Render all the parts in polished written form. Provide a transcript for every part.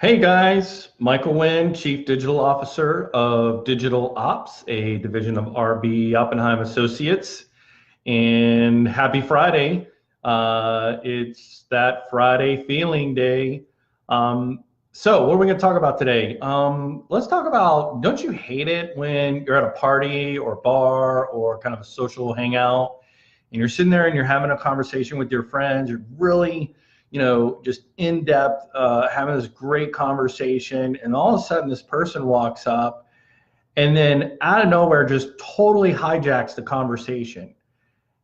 Hey guys, Michael Wynn, Chief Digital Officer of Digital Ops, a division of RB Oppenheim Associates. And happy Friday. It's that Friday feeling day. So what are we going to talk about today? Let's talk about, don't you hate it when you're at a party or bar or kind of a social hangout and you're sitting there and you're having a conversation with your friends, you're really, just in depth, having this great conversation, and all of a sudden this person walks up and then out of nowhere just totally hijacks the conversation.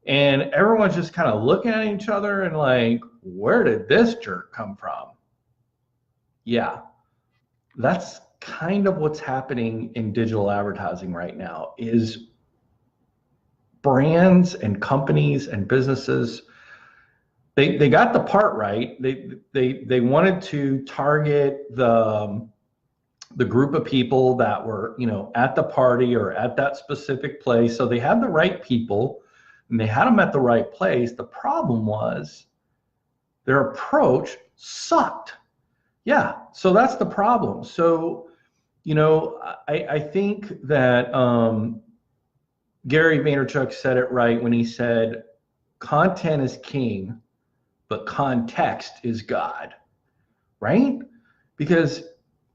And everyone's just kind of looking at each other and like, where did this jerk come from? Yeah, that's kind of what's happening in digital advertising right now is brands and companies and businesses, they got the part right. They wanted to target the group of people that were, at the party or at that specific place. So they had the right people and they had them at the right place. The problem was their approach sucked. Yeah, so that's the problem. So, I think that Gary Vaynerchuk said it right when he said, content is king, but context is God, right? Because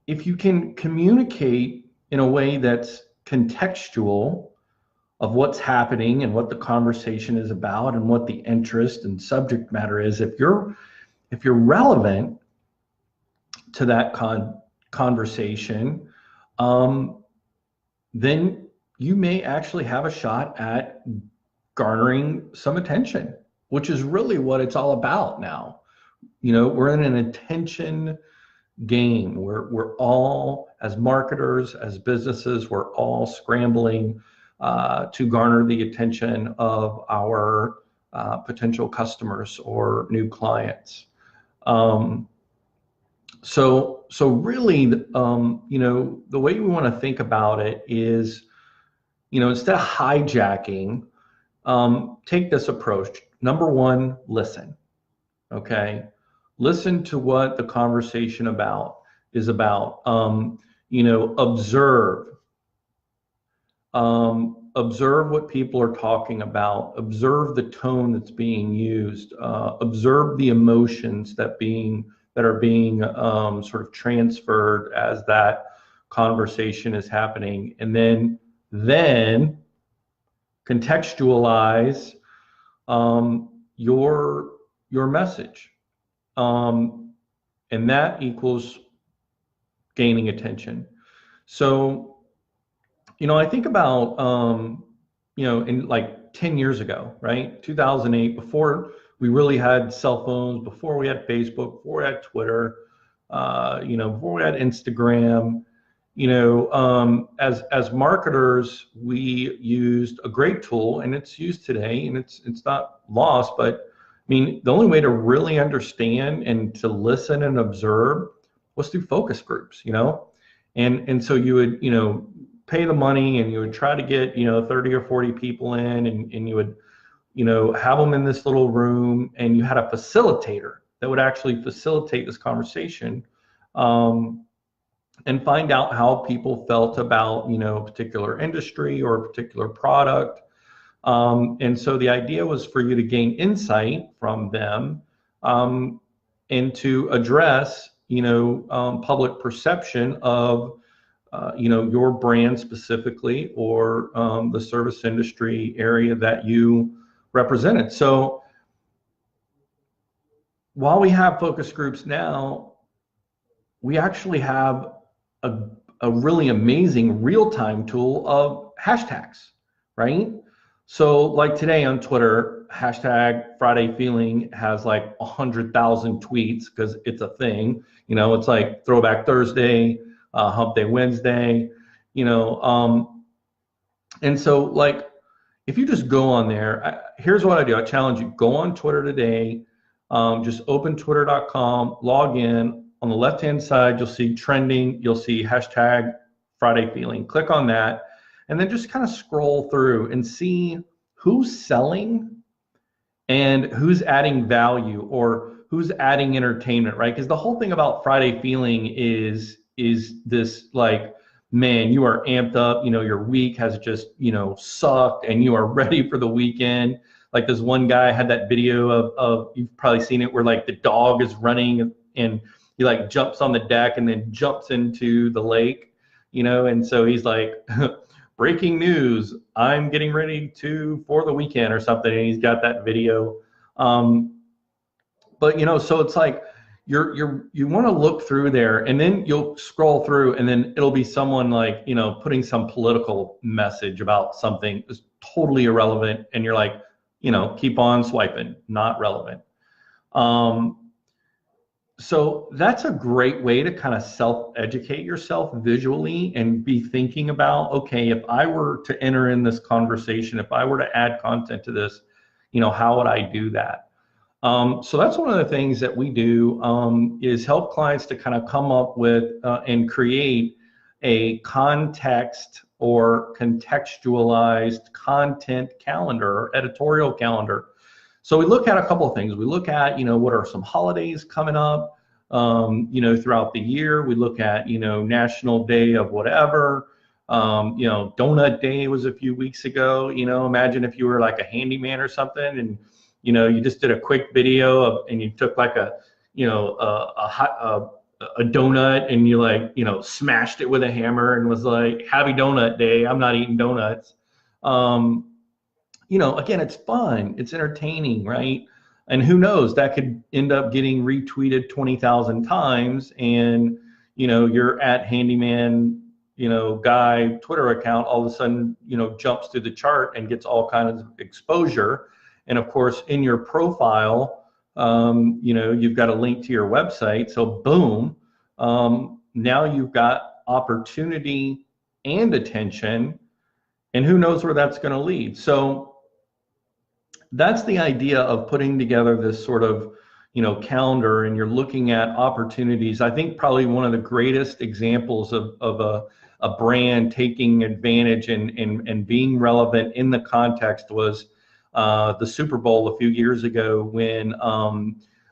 if you can communicate in a way that's contextual of what's happening and what the conversation is about and what the interest and subject matter is, if you're relevant to that conversation, then you may actually have a shot at garnering some attention, which is really what it's all about now. We're in an attention game. We're all, as marketers, as businesses, we're all scrambling to garner the attention of our potential customers or new clients. So really, the way we want to think about it is, instead of hijacking, take this approach. Number one, listen. Okay, listen to what the conversation is about. Observe. Observe what people are talking about. Observe the tone that's being used. Observe the emotions that are being sort of transferred as that conversation is happening, and then contextualize your message, and that equals gaining attention. So, I think about in like 10 years ago, right, 2008, before we really had cell phones, before we had Facebook, before we had Twitter, before we had Instagram, as marketers, we used a great tool, and it's used today, and it's not lost. But I mean, the only way to really understand and to listen and observe was through focus groups, and so you would, pay the money and you would try to get, 30 or 40 people in, and you would, have them in this little room, and you had a facilitator that would actually facilitate this conversation, and find out how people felt about, a particular industry or a particular product. And so the idea was for you to gain insight from them, and to address, public perception of, your brand specifically, or the service industry area that you represented. So while we have focus groups now, we actually have a really amazing real-time tool of hashtags, right? So like today on Twitter, hashtag Friday Feeling has like 100,000 tweets because it's a thing. It's like Throwback Thursday, Hump Day Wednesday, and so like, if you just go on there, here's what I do. I challenge you, go on Twitter today, just open twitter.com, log in. On the left-hand side, you'll see trending, you'll see hashtag Friday Feeling. Click on that, and then just kind of scroll through and see who's selling and who's adding value, or who's adding entertainment, right? Because the whole thing about Friday feeling is this like, man, you are amped up, your week has just, sucked and you are ready for the weekend. Like this one guy had that video of you've probably seen it, where like the dog is running and he like jumps on the deck and then jumps into the lake, and so he's like, breaking news, I'm getting ready for the weekend or something, and he's got that video. But so it's like you want to look through there, and then you'll scroll through, and then it'll be someone like putting some political message about something that's totally irrelevant, and you're like, keep on swiping, not relevant. So that's a great way to kind of self-educate yourself visually and be thinking about, okay, if I were to enter in this conversation, if I were to add content to this, how would I do that? So that's one of the things that we do, is help clients to kind of come up with and create a context or contextualized content calendar or editorial calendar. So we look at a couple of things. We look at, what are some holidays coming up, throughout the year. We look at, National Day of whatever. Donut Day was a few weeks ago. Imagine if you were like a handyman or something, and you just did a quick video and you took like a donut and you like, smashed it with a hammer and was like, happy donut day, I'm not eating donuts. Again, it's fun, it's entertaining, right? And who knows, that could end up getting retweeted 20,000 times, and you're at handyman guy Twitter account all of a sudden jumps through the chart and gets all kinds of exposure. And of course, in your profile, you've got a link to your website. So boom, now you've got opportunity and attention, and who knows where that's going to lead. So that's the idea of putting together this sort of, calendar, and you're looking at opportunities. I think probably one of the greatest examples of a brand taking advantage and being relevant in the context was the Super Bowl a few years ago, when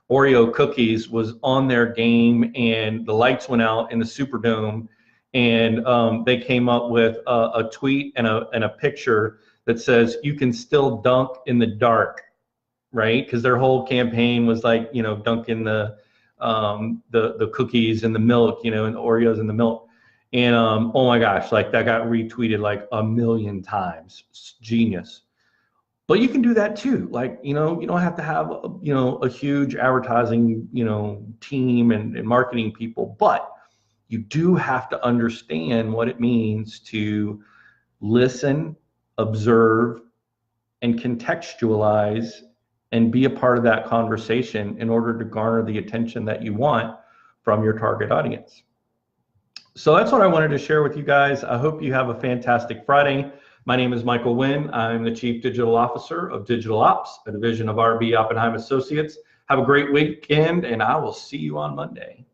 Oreo cookies was on their game and the lights went out in the Superdome, and they came up with a tweet and a picture that says, you can still dunk in the dark, right? Because their whole campaign was like, dunking the cookies and the milk, and the Oreos and the milk. And oh my gosh, like that got retweeted like 1 million times. It's genius. But you can do that too. Like, you don't have to have, a huge advertising, team and marketing people, but you do have to understand what it means to listen, observe, and contextualize and be a part of that conversation in order to garner the attention that you want from your target audience. So that's what I wanted to share with you guys. I hope you have a fantastic Friday. My name is Michael Wynn. I'm the Chief Digital Officer of Digital Ops, a division of RB Oppenheim Associates. Have a great weekend, and I will see you on Monday.